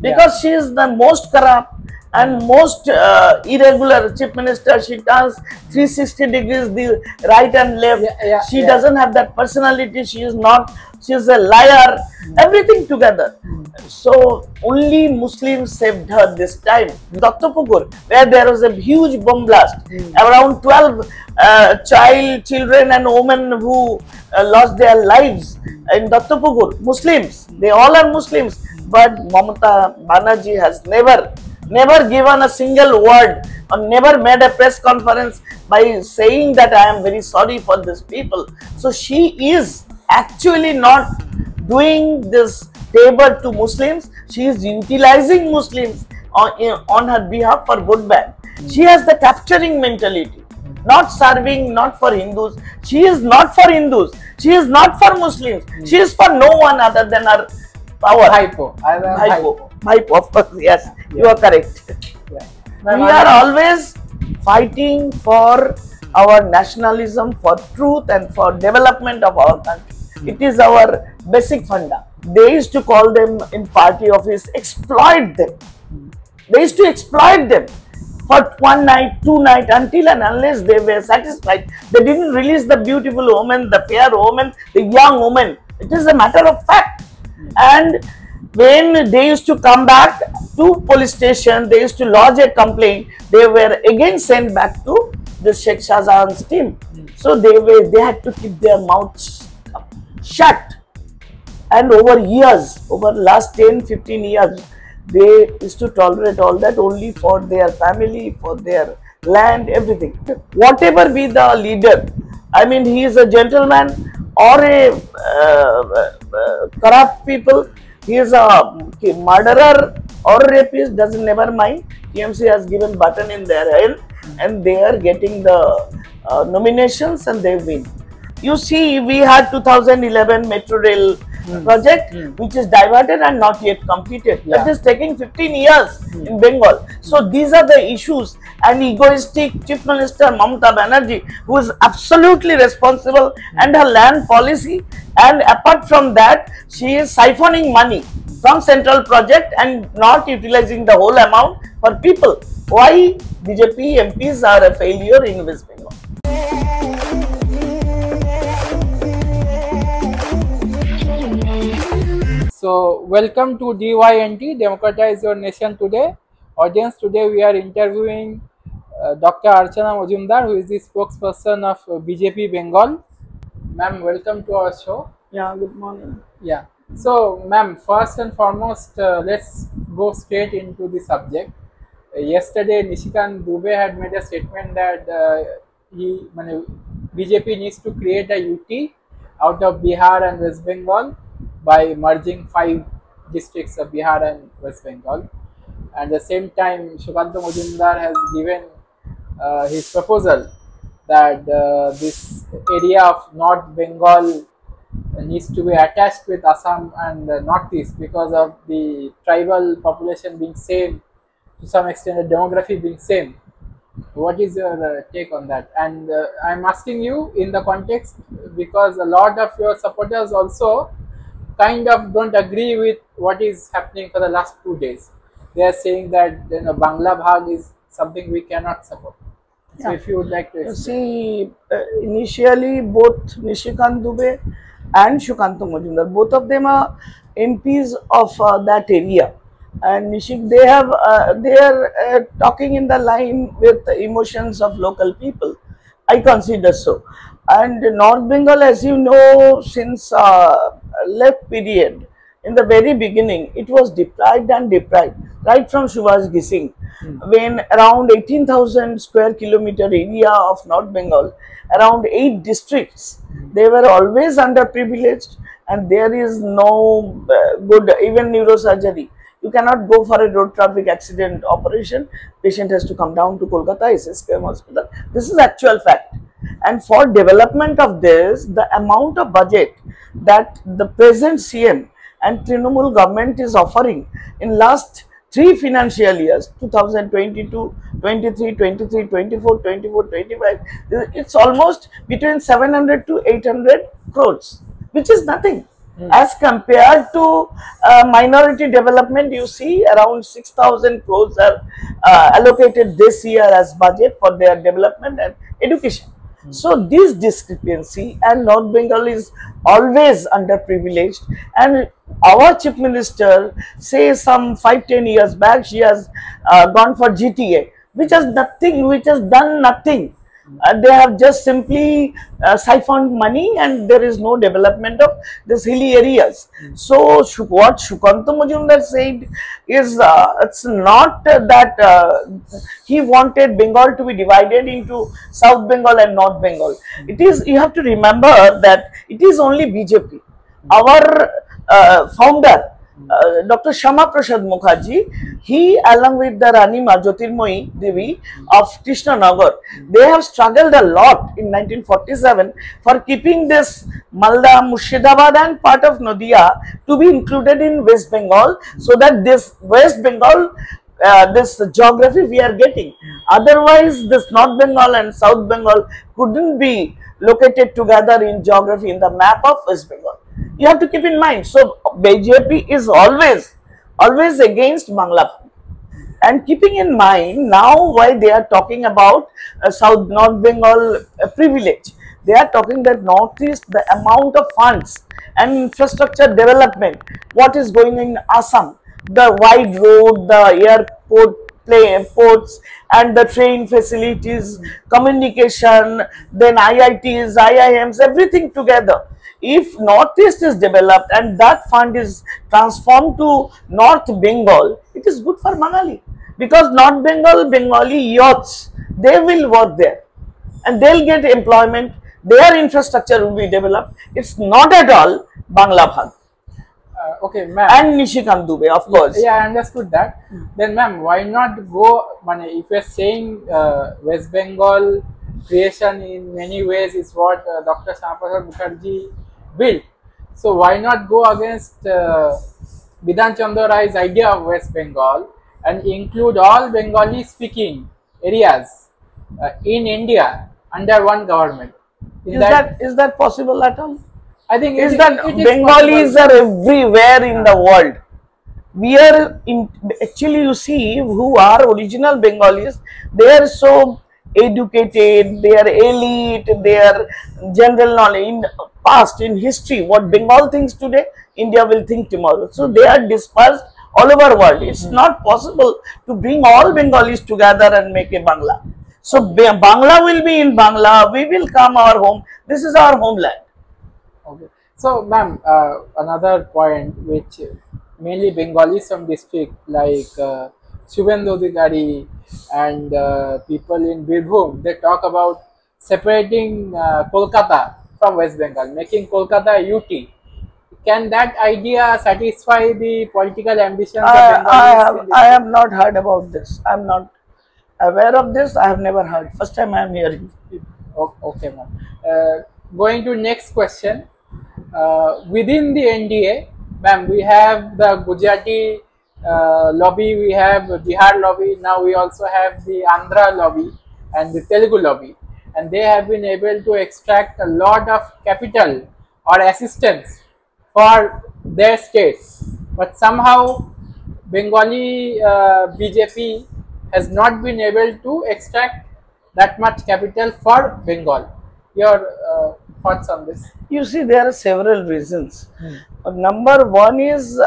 because she is the most corrupt and most irregular chief minister. She turns 360 degrees the right and left. She doesn't have that personality. She is not. She is a liar. Everything together. So only Muslims saved her this time. Dr. Pukur, where there was a huge bomb blast, around 12 children and women who lost their lives in Dr. Pukur. Muslims, they all are Muslims, but Mamata Banerjee has never given a single word or never made a press conference by saying that I am very sorry for these people. So she is actually not doing this favor to Muslims. She is utilizing Muslims on her behalf for good bad. She has the capturing mentality, not serving, not for Hindus. She is not for Hindus. She is not for Muslims. She is for no one other than her power. Hypo. Hypo, of course, yes, you are correct. We are always fighting for our nationalism, for truth and for development of our country. It is our basic funda. They used to call them in party office, exploit them. They used to exploit them for 1 night, 2 nights, until and unless they were satisfied. They didn't release the beautiful woman, the fair woman, the young woman. It is a matter of fact. And when they used to come back to police station, they used to lodge a complaint, they were again sent back to the Sheikh Shahjahan's team. So they had to keep their mouths shut. And over years, over last 10-15 years, they used to tolerate all that only for their family, for their land, everything. Whatever be the leader, I mean, he is a gentleman or a corrupt people, he is a murderer or a rapist, doesn't never mind. TMC has given button in their hand and they are getting the nominations and they win. You see, we had 2011 Metro Rail project which is diverted and not yet completed. That is taking 15 years in Bengal. So these are the issues, and egoistic Chief Minister Mamata Banerjee, who is absolutely responsible, and her land policy, and apart from that she is siphoning money from central project and not utilizing the whole amount for people. Why BJP MPs are a failure in West Bengal? So, welcome to DYNT, Democratize Your Nation today. Audience, today we are interviewing Dr. Archana Majumdar, who is the spokesperson of BJP Bengal. Ma'am, welcome to our show. Yeah, good morning. Yeah. So, ma'am, first and foremost, let's go straight into the subject. Yesterday, Nishikant Dubey had made a statement that BJP needs to create a UT out of Bihar and West Bengal by merging 5 districts of Bihar and West Bengal. At the same time, Shukanta Majumdar has given his proposal that this area of North Bengal needs to be attached with Assam and Northeast because of the tribal population being same, to some extent the demography being same. What is your take on that? And I'm asking you in the context because a lot of your supporters also kind of don't agree with what is happening for the last 2 days. They are saying that Bangla Bhag is something we cannot support. So if you would like to explain. See, initially both Nishikant Dubey and Shukanta Majumdar, both of them are MPs of that area, and they are talking in the line with the emotions of local people. I consider so. And North Bengal, as you know, since left period, in the very beginning, it was deprived and deprived, right from Subhash Gising, when around 18,000 square kilometer area of North Bengal, around 8 districts, they were always underprivileged, and there is no good, even neurosurgery. You cannot go for a road traffic accident operation, patient has to come down to Kolkata SSKM hospital. This is actual fact. And for development of this, the amount of budget that the present CM and Trinamool government is offering in last 3 financial years, 2022, 23, 23, 24, 24, 25, it's almost between 700 to 800 crores, which is nothing. As compared to minority development, you see around 6,000 crores are allocated this year as budget for their development and education. So this discrepancy, and North Bengal is always underprivileged, and our chief minister say some 5-10 years back she has gone for GTA, which has nothing, which has done nothing. They have just simply siphoned money, and there is no development of these hilly areas. So what Shukanta Majumdar said is it's not that he wanted Bengal to be divided into South Bengal and North Bengal. It is, you have to remember that it is only BJP. Our founder, Dr. Shama Prasad Mukherjee, he along with the Rani Jyotirmoyi Devi of Krishnanagar, they have struggled a lot in 1947 for keeping this Malda, Murshidabad and part of Nadia to be included in West Bengal, so that this West Bengal, this geography we are getting. Otherwise, this North Bengal and South Bengal couldn't be located together in geography in the map of West Bengal. You have to keep in mind. So BJP is always against Bangla. And keeping in mind now why they are talking about South North Bengal privilege, they are talking that Northeast, the amount of funds and infrastructure development, what is going in Assam, the wide road, the airport, ports and the train facilities, communication, then IITs, IIMs, everything together. If Northeast is developed and that fund is transformed to North Bengal, it is good for Bengali, because North Bengal, Bengali youths, they will work there and they'll get employment, their infrastructure will be developed. It's not at all Bangla Bhag. Okay, ma'am. And Nishikant Dubey, of course. Yeah, I understood that. Then, ma'am, why not go? If you're saying West Bengal creation in many ways is what Dr. Shyama Mukherjee built, so why not go against Bidhan Chandra Rai's idea of West Bengal and include all Bengali speaking areas in India under one government? Is that possible at all? I think is that Bengalis are everywhere in the world. We are in, actually, you see, who are original Bengalis, they are so educated, they are elite, they are general knowledge. In past, in history, what Bengal thinks today, India will think tomorrow. So they are dispersed all over world. It's not possible to bring all Bengalis together and make a Bangla. So Bangla will be in Bangla, we will come our home. This is our homeland. Okay. So, ma'am, another point which mainly Bengalis from district like Shubhendu Adhikari and people in Birbhum, they talk about separating Kolkata from West Bengal, making Kolkata a UT. Can that idea satisfy the political ambitions of Bengalis? I have not heard about this. I am not aware of this. I have never heard. First time I am hearing. Okay, ma'am. Going to next question. Within the NDA, ma'am, we have the Gujarati lobby, we have Bihar lobby, now we also have the Andhra lobby and the Telugu lobby, and they have been able to extract a lot of capital or assistance for their states, but somehow Bengali BJP has not been able to extract that much capital for Bengal. Your thoughts on this? You see, there are several reasons. Number one is,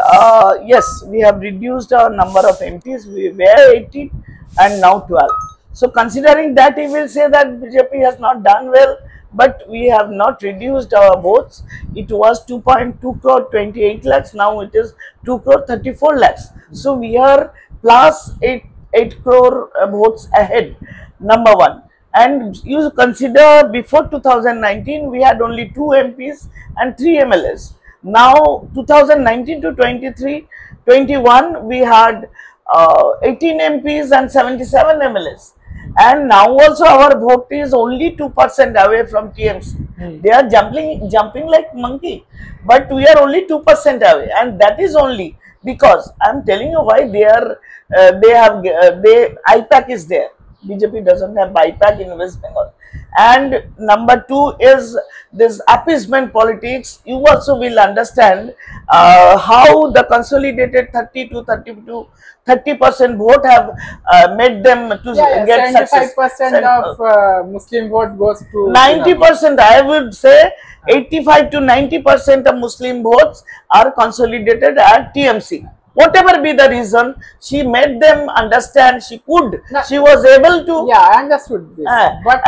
yes, we have reduced our number of MPs. We were 18 and now 12. So considering that, he will say that BJP has not done well, but we have not reduced our votes. It was 2.2 crore 28 lakhs, now it is 2 crore 34 lakhs. So we are plus 8 crore votes ahead, number one. And you consider before 2019, we had only 2 MPs and 3 MLAs. Now 2019 to 21, we had 18 MPs and 77 MLAs. And now also our vote is only 2% away from TMC. They are jumping like monkey, but we are only 2% away, and that is only because I am telling you why they are. IPAC is there. BJP doesn't have BIPAC in West Bengal. And number two is this appeasement politics. You also will understand how the consolidated 30% vote have made them to get success. 75% of Muslim vote goes to 90%. I would say 85 to 90% of Muslim votes are consolidated at TMC. Whatever be the reason, she made them understand she could. No, she was able to. Yeah, I understood this. But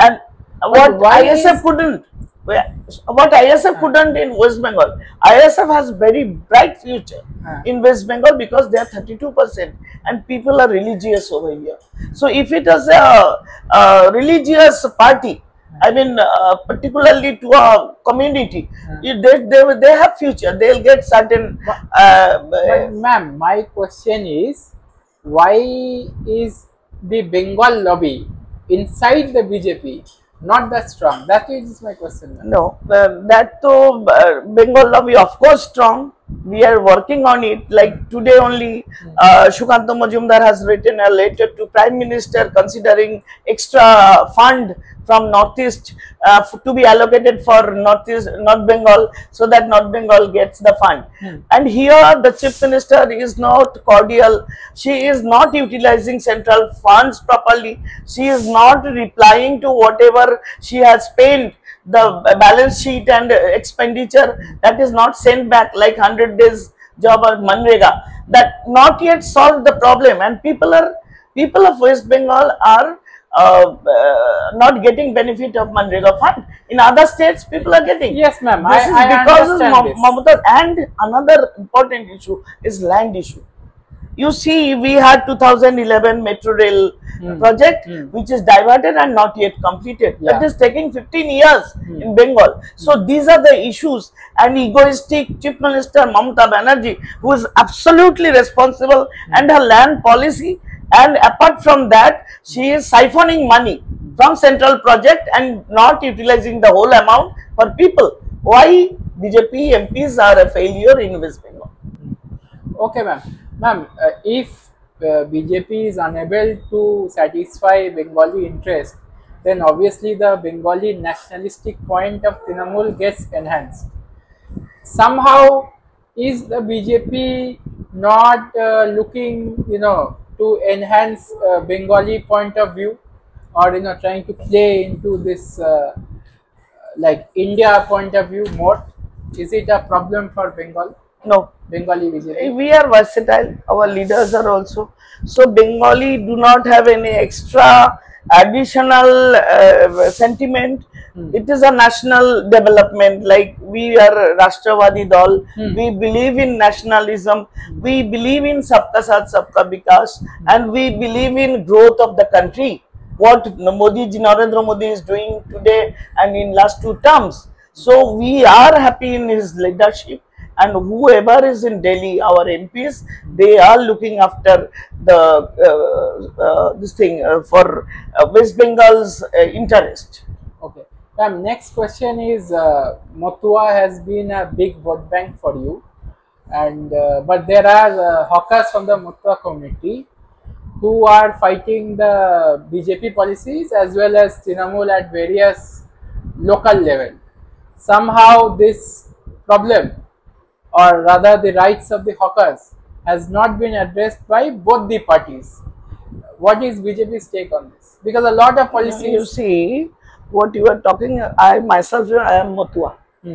what ISF couldn't. What ISF couldn't in West Bengal. ISF has very bright future in West Bengal because they are 32% and people are religious over here. So if it is a religious party, I mean, particularly to a community, they have future. They'll get certain. But ma'am, my question is, why is the Bengal lobby inside the BJP not that strong? That is my question. No, that too, Bengal lobby of course strong. We are working on it. Like today only, Shukanta Majumdar has written a letter to Prime Minister considering extra fund from Northeast to be allocated for North Bengal, so that North Bengal gets the fund. And here the Chief Minister is not cordial. She is not utilizing central funds properly. She is not replying to whatever she has spent. The balance sheet and expenditure that is not sent back, like 100 days job or Manrega, that not yet solved the problem, and people of West Bengal are not getting benefit of Manrega fund. In other states, people are getting. Yes, ma'am. This is because of Mamata. And another important issue is land issue. You see, we had 2011 metro rail project, which is diverted and not yet completed. That is taking 15 years in Bengal. So these are the issues, and egoistic Chief Minister Mamata Banerjee, who is absolutely responsible, and her land policy. And apart from that, she is siphoning money from central project and not utilizing the whole amount for people. Why BJP MPs are a failure in West Bengal? Okay, ma'am. Ma'am, if BJP is unable to satisfy Bengali interest, then obviously the Bengali nationalistic point of Trinamool gets enhanced. Somehow, is the BJP not looking, to enhance Bengali point of view, or trying to play into this like India point of view more? Is it a problem for Bengal? No. Bengali BJP? We are versatile. Our leaders are also. So Bengali do not have any extra additional sentiment. It is a national development. Like we are Rashtravadi Dal. We believe in nationalism. We believe in Sabka Saath Sabka Vikas, and we believe in growth of the country. What Narendra Modi is doing today and in last 2 terms. So we are happy in his leadership. And whoever is in Delhi, our MPs, they are looking after the this thing for West Bengal's interest. Okay. Ma'am, next question is, Motua has been a big vote bank for you, and but there are hawkers from the Motua community who are fighting the BJP policies as well as Trinamool at various local level. Somehow this problem, or rather the rights of the hawkers, has not been addressed by both the parties. What is BJP's take on this? Because a lot of policies... You see, what you are talking, I myself, I am Motua.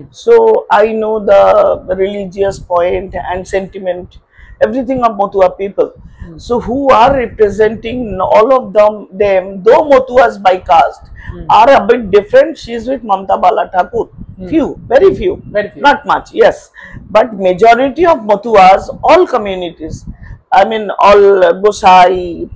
So I know the religious point and sentiment, everything of Motua people. So who are representing all of them, though Motuas by caste, are a bit different. She is with Mamata Banerjee. Few, very few, not much, yes. But majority of Motuas, all communities, I mean all Gosai,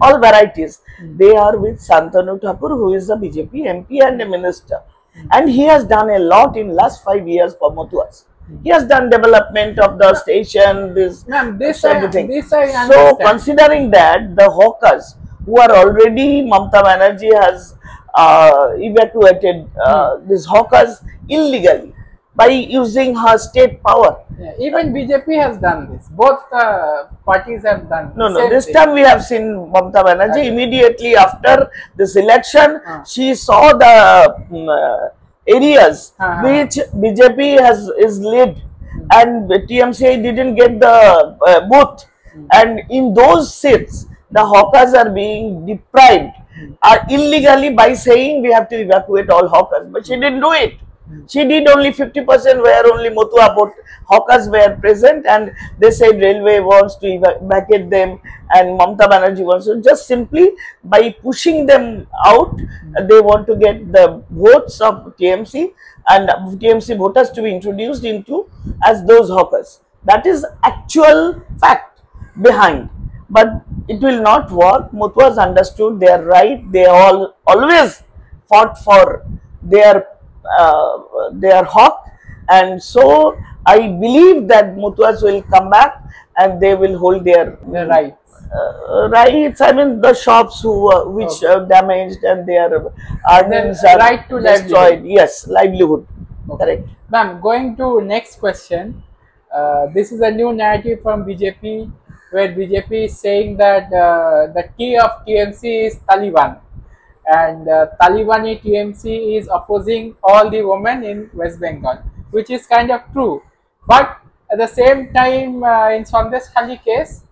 all varieties, they are with Santanu Thakur, who is the BJP MP and a minister. And he has done a lot in last 5 years for Motuas. He has done development of the station, this everything. So considering that, the hawkers who are already, Mamata Banerjee has evacuated these hawkers illegally. by using her state power. Yeah, even BJP has done this. Both parties have done No, the no. same This thing. time we have seen Mamata Banerjee Okay. immediately after this election. Uh. She saw the areas which BJP is led, and TMC didn't get the booth, and in those seats the hawkers are being deprived illegally by saying we have to evacuate all hawkers, but she didn't do it. She did only 50%, where only Motua hawkers were present, and they said railway wants to evacuate them and Mamata Banerjee wants to, just simply by pushing them out, they want to get the votes of TMC and TMC voters to be introduced into as those hawkers. That is actual fact behind. But it will not work. Mutwas understood their right. They all always fought for their hawk, and so I believe that Mutwas will come back and they will hold their rights. Rights. I mean the shops which damaged, and their earnings are right to destroyed. livelihood. Yes, livelihood. Correct. Ma'am, going to next question. This is a new narrative from BJP, where BJP is saying that the key of TMC is Taliban, and Talibani TMC is opposing all the women in West Bengal, which is kind of true. But at the same time, in Sandeshkhali case,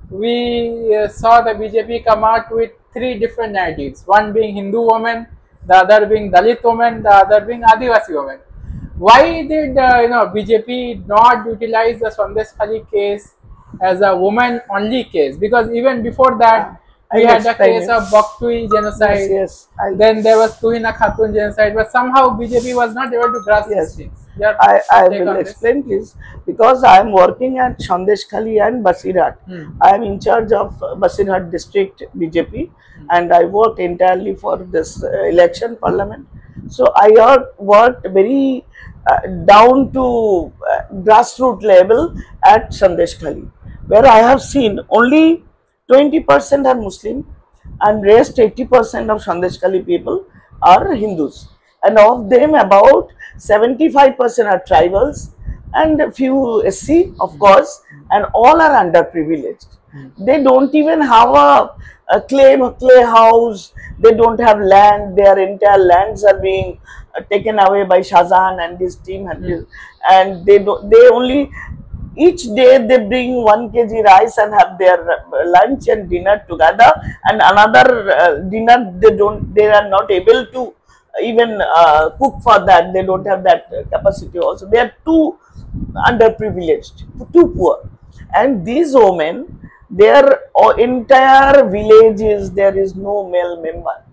we saw the BJP come out with three different narratives, one being Hindu woman, the other being Dalit woman, the other being Adivasi woman. Why did BJP not utilize the Sandeshkhali case as a woman only case? Because even before that, we had the case of Baktui genocide. Yes, then there was Tuhina Khatun genocide, but somehow BJP was not able to grasp these things. I will explain this, because I am working at Sandeshkhali and Basirhat. I am in charge of Basirhat district BJP, and I work entirely for this election parliament. So I worked very down to grassroots level at Sandeshkhali, where I have seen only 20% are Muslim and rest 80% of Sandeshkhali people are Hindus, and of them about 75% are tribals and a few SC, of course, and all are underprivileged. They don't even have a clay house, they don't have land, their entire lands are being taken away by Shahjahan and his team, and they only, each day they bring 1 kg rice and have their lunch and dinner together, and another dinner they are not able to even cook for that. They don't have that capacity also. They are too underprivileged, too poor, and these women, their entire villages, there is no male member.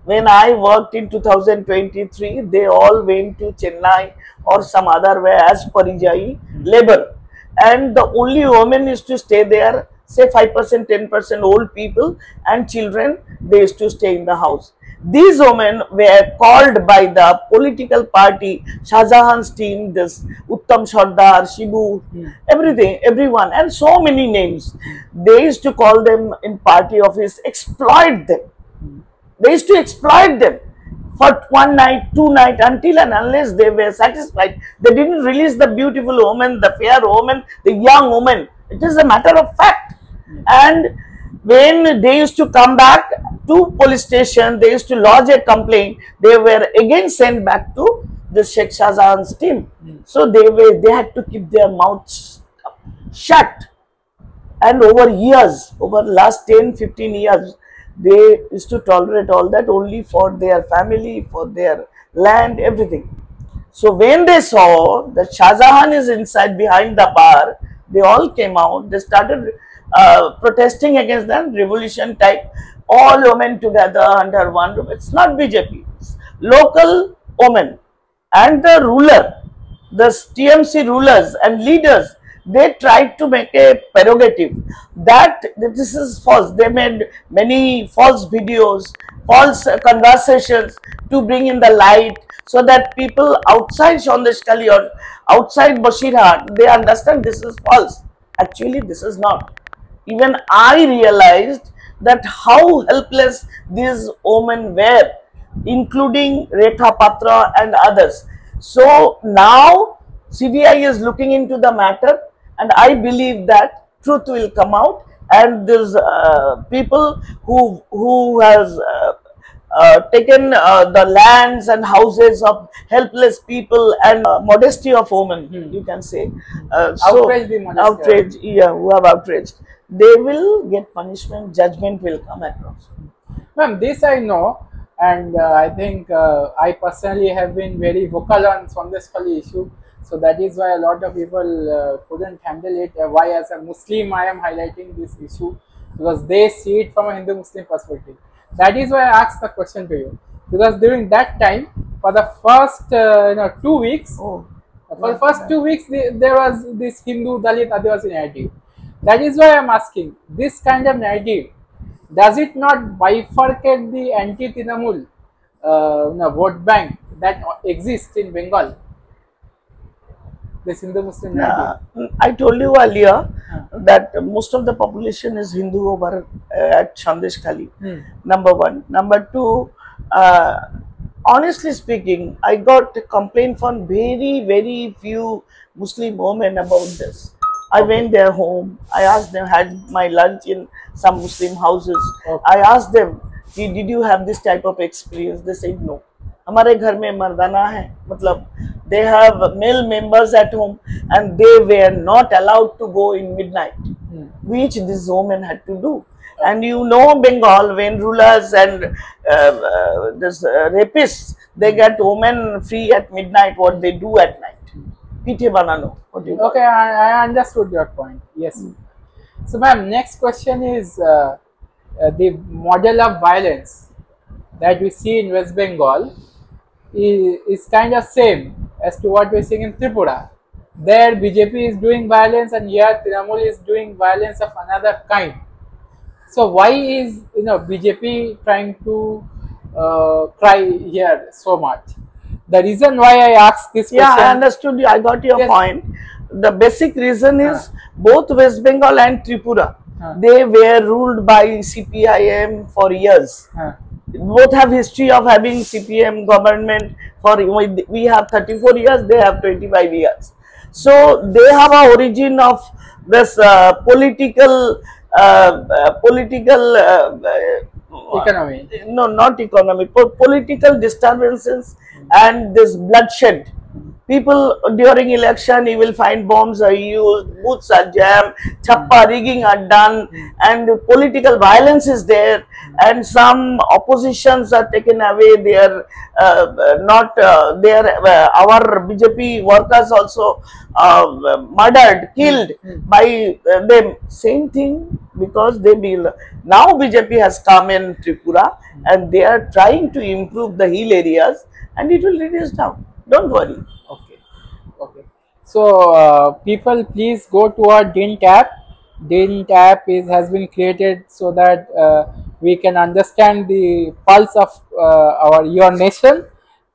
When I worked in 2023, they all went to Chennai or some other way as Parijai labor, and the only woman is to stay there, say 5%, 10% old people and children, they used to stay in the house. These women were called by the political party, Shahjahan's team, this Uttam Sardar, Shibu, everyone, and so many names. They used to call them in party office, exploit them. They used to exploit them for 1 night, 2 nights, until and unless they were satisfied. They didn't release the beautiful woman, the fair woman, the young woman. It is a matter of fact. And when they used to come back to police station, they used to lodge a complaint, they were again sent back to the Sheikh Shahjahan's team. So they had to keep their mouths shut. And over years, over last 10-15 years, they used to tolerate all that only for their family, for their land, everything. So when they saw that Shahjahan is inside behind the bar, they all came out. They started protesting against them, revolution type, all women together under one roof. It's not BJP, it's local women. And the ruler, the TMC rulers and leaders, they tried to make a prerogative that this is false. They made many false videos, false conversations to bring in the light, so that people outside Sandeshkhali or outside Basirhat, they understand this is false. Actually, this is not. Even I realized that how helpless these women were, including Rekha Patra and others. So now CBI is looking into the matter, and I believe that truth will come out, and these people who has taken the lands and houses of helpless people and modesty of women, you can say, Outrage the modesty. outrage, yeah, who have outraged, they will get punishment. Judgment will come across. Ma'am, this I know, and I think I personally have been very vocal on Sandeshkhali issue. So that is why a lot of people couldn't handle it. Why, as a Muslim, I am highlighting this issue, because they see it from a Hindu-Muslim perspective. That is why I asked the question to you, because during that time, for the first 2 weeks, Oh, for the first 2 weeks, there was this Hindu Dalit Adivasi narrative. That is why I am asking, this kind of narrative, does it not bifurcate the anti-Trinamool vote bank that exists in Bengal? This Hindu-Muslim narrative. I told you earlier that most of the population is Hindu over at Sandeshkhali. Number one. Number two, honestly speaking, I got a complaint from very few Muslim women about this. I went their home. I asked them, had my lunch in some Muslim houses. I asked them, did you have this type of experience? They said no. हमारे घर में मर्दाना है, मतलब they have male members at home and they were not allowed to go in midnight, which this woman had to do. And you know Bengal, when rulers and this rapists, they get women free at midnight, what they do at night. Pithe banano. Okay, I understood your point. Yes. So ma'am, next question is the model of violence that we see in West Bengal is kind of same as to what we're seeing in Tripura. There BJP is doing violence, and here Trinamool is doing violence of another kind. So why is BJP trying to cry here so much? The reason why I asked this question. Yeah, I understood you. I got your point. The basic reason is both West Bengal and Tripura, they were ruled by CPIM for years. Both have history of having CPM government for, we have 34 years, they have 25 years. So they have a origin of this political economy. No, not economy, political disturbances and this bloodshed. People during election, you will find bombs are used, booths are jammed, chappa rigging are done, and political violence is there, and some oppositions are taken away. They are not there. Our BJP workers also murdered, killed by them. Same thing, because they now BJP has come in Tripura and they are trying to improve the hill areas, and it will reduce down. Don't worry. Okay. So people, please go to our DINT app. DINT app has been created so that we can understand the pulse of your nation.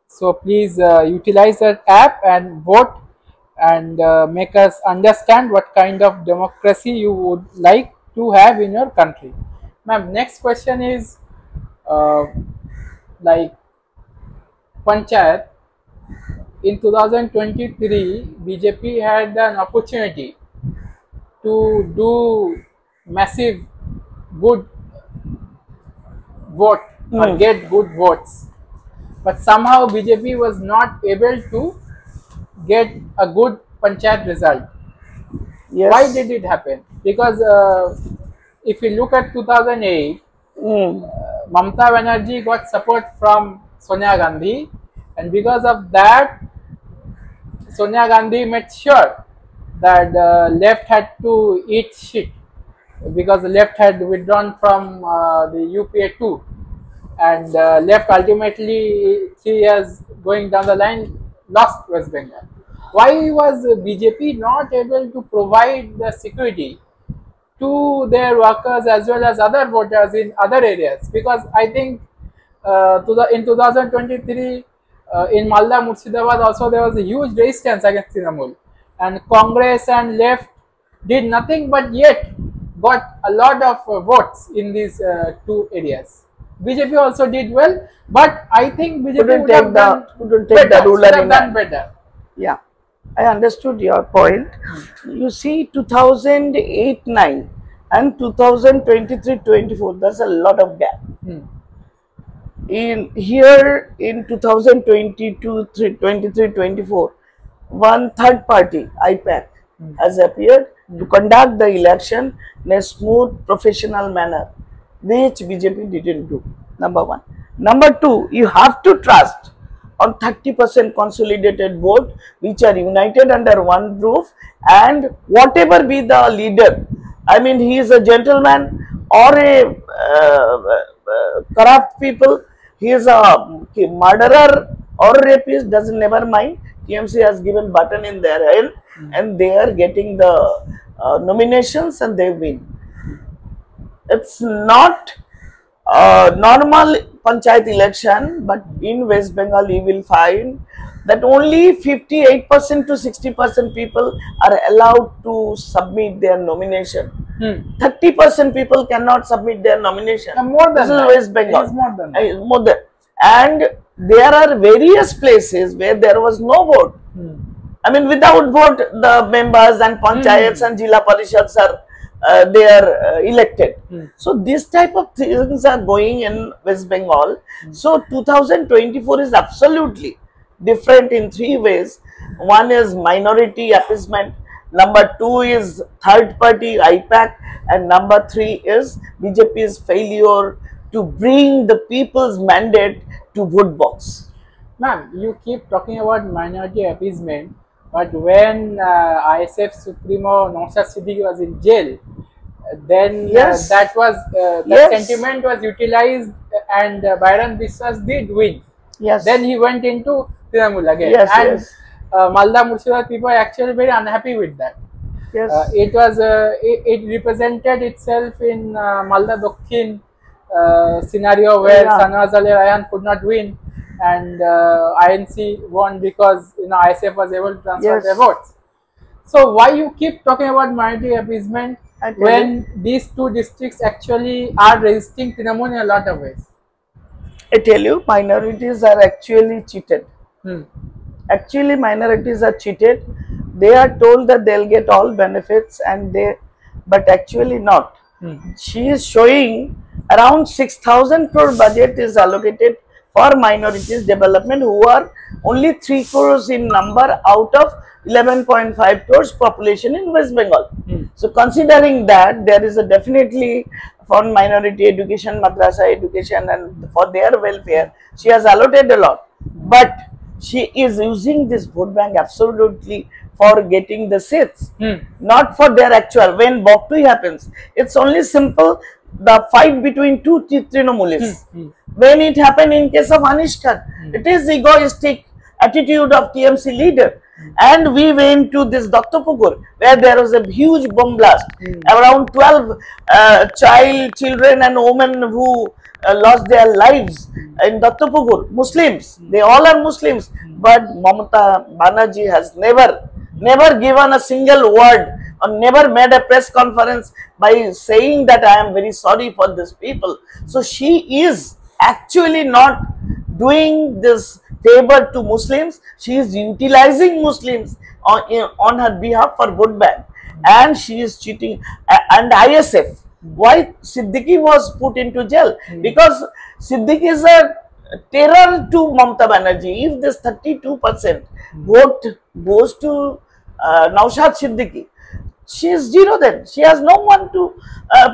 So please utilize that app and vote, and make us understand what kind of democracy you would like to have in your country. Ma'am, next question is like Panchayat. In 2023, BJP had an opportunity to do massive good vote or get good votes, but somehow BJP was not able to get a good Panchayat result. Yes. Why did it happen? Because if you look at 2008, Mamata Banerjee got support from Sonia Gandhi, and because of that, Sonia Gandhi made sure that the left had to eat shit, because the left had withdrawn from the UPA too, and left ultimately 3 years going down the line lost West Bengal. Why was BJP not able to provide the security to their workers as well as other voters in other areas? Because I think in 2023 in Malda, Murshidabad also there was a huge resistance against Trinamool, and Congress and left did nothing but yet got a lot of votes in these two areas. BJP also did well, but I think BJP Couldn't would have done couldn't take the better, ruler should have in done hand. better. Yeah, I understood your point. You see, 2008-9 and 2023-24, there's a lot of gap. In here in 2022, 23, 24, one third party, IPAC, has appeared to conduct the election in a smooth, professional manner, which BJP didn't do. Number one. Number two, you have to trust on 30% consolidated vote, which are united under one roof, and whatever be the leader, I mean, he is a gentleman or a corrupt people, he is a murderer or rapist, doesn't never mind. TMC has given button in their hand and they are getting the nominations and they win. It's not normal panchayat election, but in West Bengal you will find that only 58% to 60% people are allowed to submit their nomination. 30% people cannot submit their nomination. More than that. West Bengal. It is more than that. More than. And there are various places where there was no vote. I mean, without vote, the members and panchayats and Jila Parishads are they are elected. So this type of things are going in West Bengal. So 2024 is absolutely different in three ways. One is minority appeasement, number two is third party IPAC, and number three is BJP's failure to bring the people's mandate to vote box. Ma'am, you keep talking about minority appeasement, but when ISF Supremo Naushat Siddiqui was in jail, then that was that sentiment was utilized, and Byron Biswas did win. Yes. Then he went into Trinamool again, and Malda Murshidabad people are actually very unhappy with that. Yes. It was it represented itself in Malda Dokhin scenario where Sanawaz Ali Rayhan could not win, and INC won because ISF was able to transfer their votes. So why you keep talking about minority appeasement when these two districts actually are resisting Trinamool in a lot of ways? I tell you, minorities are actually cheated. Actually, minorities are cheated. They are told that they'll get all benefits, and but actually not. She is showing around 6,000 crore budget is allocated for minorities development, who are only 3 crores in number out of 11.5 crores population in West Bengal. So considering that, there is a definitely for minority education, madrasa education, and for their welfare, she has allotted a lot. But she is using this vote bank absolutely for getting the seats, not for their actual. When Boktui happens, it's only simple, the fight between two Trinamulis. When it happened in case of Anish Khan, it is egoistic attitude of TMC leader. And we went to this Dr Pukur, where there was a huge bomb blast. Around 12 children and women who lost their lives in Dr Pukur, Muslims. They all are Muslims. But Mamata Banerjee has never given a single word or never made a press conference by saying that I am very sorry for these people. So she is actually not doing this favor to Muslims. She is utilizing Muslims on her behalf for vote bank, and she is cheating. And ISF, why Siddiqui was put into jail? Because Siddiqui is a terror to Mamata Banerjee. If this 32% vote goes to Naushat Siddiqui, she is zero then. She has no one to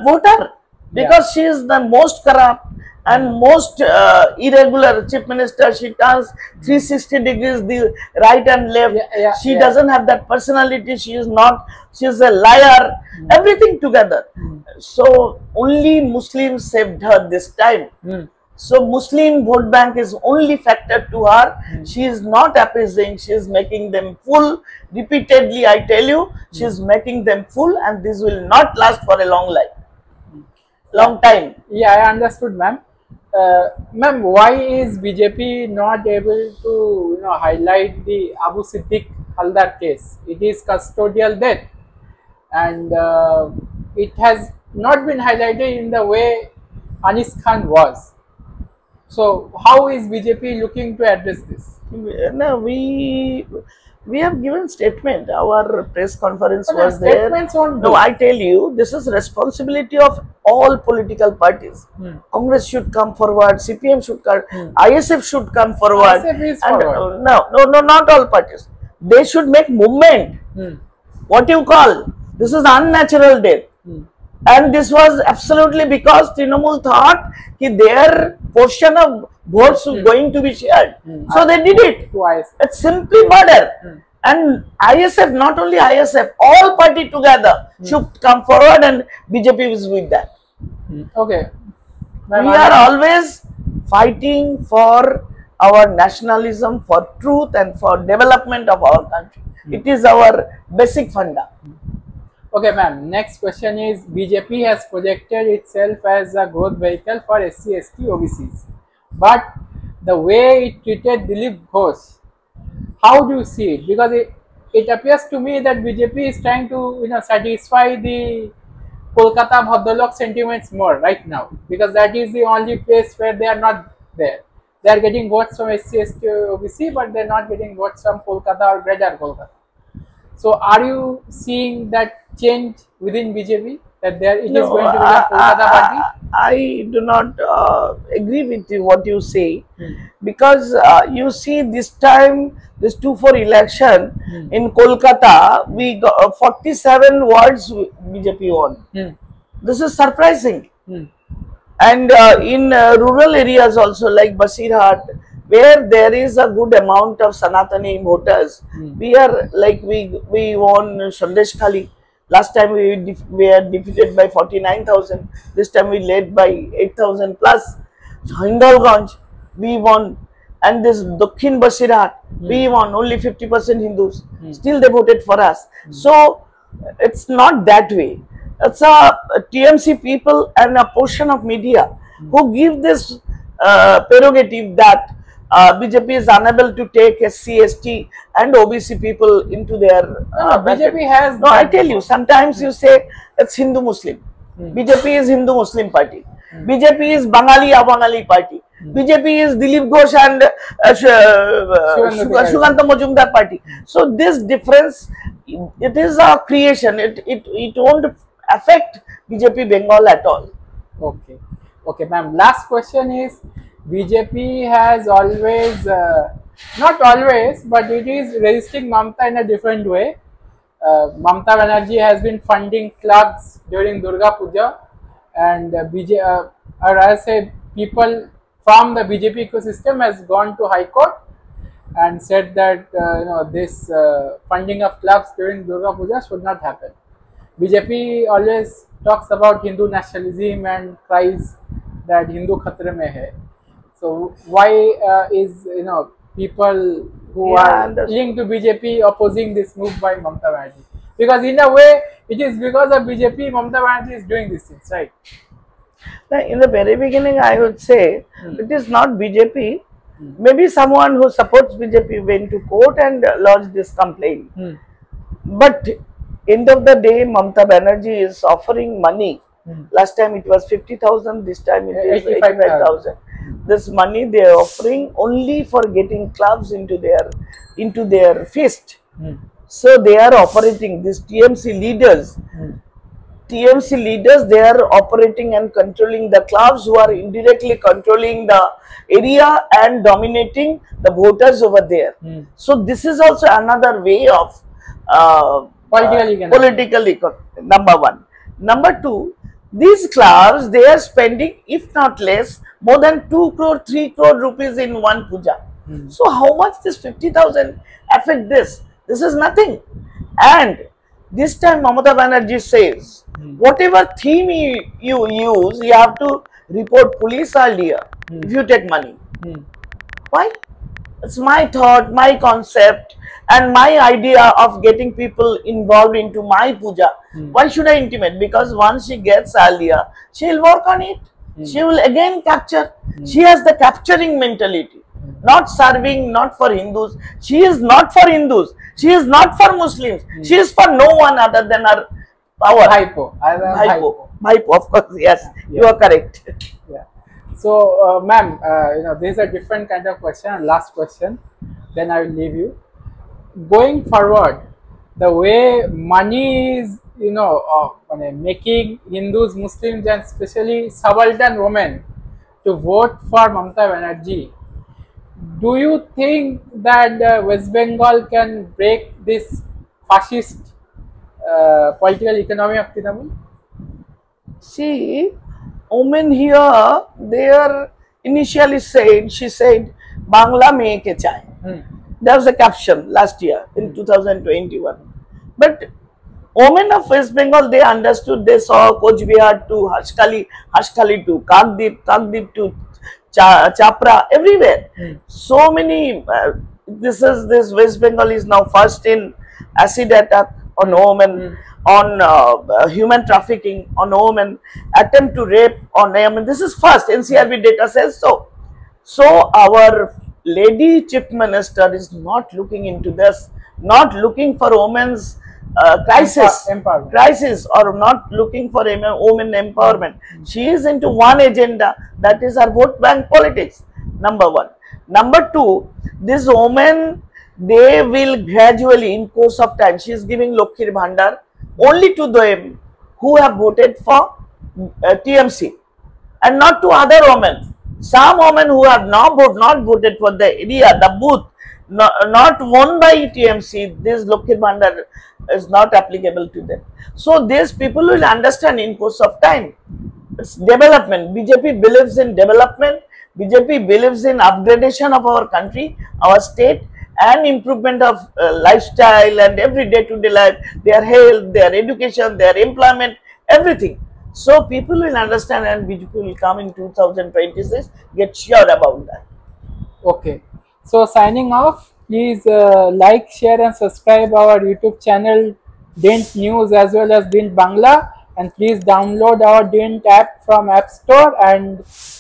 vote her, because she is the most corrupt and most irregular chief minister. She turns 360 degrees the right and left. She doesn't have that personality. She is not, she is a liar, everything together. So only Muslims saved her this time. So Muslim vote bank is only factor to her. She is not appeasing, she is making them full. Repeatedly I tell you, she is making them full, and this will not last for a long time. Yeah, I understood, ma'am. Ma'am, why is BJP not able to highlight the Abu Siddiq Haldar case? It is custodial death, and it has not been highlighted in the way Anis Khan was. So how is BJP looking to address this? No, we have given statement. Our press conference But the was there. statements won't No, do. I tell you, this is responsibility of all political parties. Congress should come forward, CPM should come, ISF should come forward. ISF is and forward. no, not all parties. They should make movement. What you call, this is unnatural death. And this was absolutely because Trinamool thought that their portion of votes was going to be shared. So they did it. To ISF. It's simply murder. And ISF, not only ISF, all party together should come forward, and BJP is with that. Okay. We are always fighting for our nationalism, for truth and for development of our country. It is our basic funda. Okay, ma'am. Next question is, BJP has projected itself as a growth vehicle for SC/ST OBCs, but the way it treated Dilip Ghosh, how do you see it? Because it appears to me that BJP is trying to satisfy the Kolkata Bhadralok sentiments more right now, because that is the only place where they are not there. They are getting votes from SC/ST OBC, but they are not getting votes from Kolkata or Greater Kolkata. So, are you seeing that change within BJP, that it is going to be a Kolkata party? I do not agree with you what you say, because you see this time, this 2-4 election in Kolkata, we got 47 wards BJP won. This is surprising. And in rural areas also, like Basirhat, where there is a good amount of Sanatani voters, we are like we won Sandeshkhali. Last time we were defeated by 49,000. This time we led by 8,000 plus. Hindalganj, we won. And this Dakhin Basirhat, we won. Only 50% Hindus. Still they voted for us. So it's not that way. It's a TMC people and a portion of media who give this prerogative that BJP is unable to take SC/ST and OBC people into their. BJP has. No, I tell you, sometimes you say it's Hindu Muslim. BJP is Hindu Muslim party. BJP is Bengali Abangali party. BJP is Dilip Ghosh and Shukanta Majumdar party. So this difference, it is a creation. It won't affect BJP Bengal at all. Okay. Okay, ma'am. Last question is, BJP has always, not always, but it is resisting Mamata in a different way. Mamata Banerjee has been funding clubs during Durga Puja, and or I say people from the BJP ecosystem has gone to High Court and said that this funding of clubs during Durga Puja should not happen. BJP always talks about Hindu nationalism and cries that Hindu khatre mein hai. So why is people who are linked to BJP opposing this move by Mamata Banerjee? Because in a way, it is because of BJP Mamata Banerjee is doing these things, right? In the very beginning, I would say it is not BJP. Maybe someone who supports BJP went to court and lodged this complaint. But end of the day, Mamata Banerjee is offering money. Last time it was 50,000, this time it is 85,000. This money they are offering only for getting clubs into their fist. So they are operating, these TMC leaders. TMC leaders, they are operating and controlling the clubs, who are indirectly controlling the area and dominating the voters over there. So this is also another way of political economy, number one. Number two, these clubs, they are spending, if not less, more than 2 crore, 3 crore rupees in one puja. So how much this 50,000 affect this? This is nothing. And this time Mamata Banerjee says, whatever theme you use, you have to report police earlier if you take money. Why? It's my thought, my concept, and my idea of getting people involved into my puja. Why should I intimate? Because once she gets earlier, she will work on it. She will again capture. She has the capturing mentality. Not serving, not for Hindus. She is not for Hindus. She is not for Muslims. She is for no one other than her power. Hypo. Hypo, of course, yes. You are correct. Yeah. So, ma'am, this is a different kind of question. Last question, then I will leave you. Going forward, the way money is, making Hindus, Muslims, and especially subaltern women to vote for Mamata Banerjee, do you think that West Bengal can break this fascist political economy of Trinamool? See, women here, they are initially said, she said, Bangla mein ke chaye. That was the caption last year in 2021. But women of West Bengal, they understood, they saw Coach Bihar to Hashkali to Kakdeep to Chapra, everywhere. So many, this West Bengal is now first in acid attack on women, on human trafficking on women, attempt to rape on women. This is first, NCRB data says so. So our lady chief minister is not looking into this, not looking for women's crisis, or not looking for women empowerment. She is into one agenda, that is her vote bank politics, number one. Number two, this woman, they will gradually, in course of time, she is giving Lokhir Bhandar only to them who have voted for TMC and not to other women. Some women who have not voted for the area, the booth, not won by TMC, this Lokhir Bhandar is not applicable to them. So these people will understand in course of time. It's development. BJP believes in development. BJP believes in upgradation of our country, our state, and improvement of lifestyle and every day-to-day life, their health, their education, their employment, everything. So people will understand, and BJP will come in 2026, get sure about that. Okay. So signing off, please like, share and subscribe our YouTube channel Dint News as well as Dint Bangla, and please download our Dint app from App Store and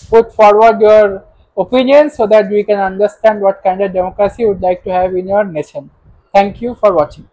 put forward your opinions so that we can understand what kind of democracy you would like to have in your nation. Thank you for watching.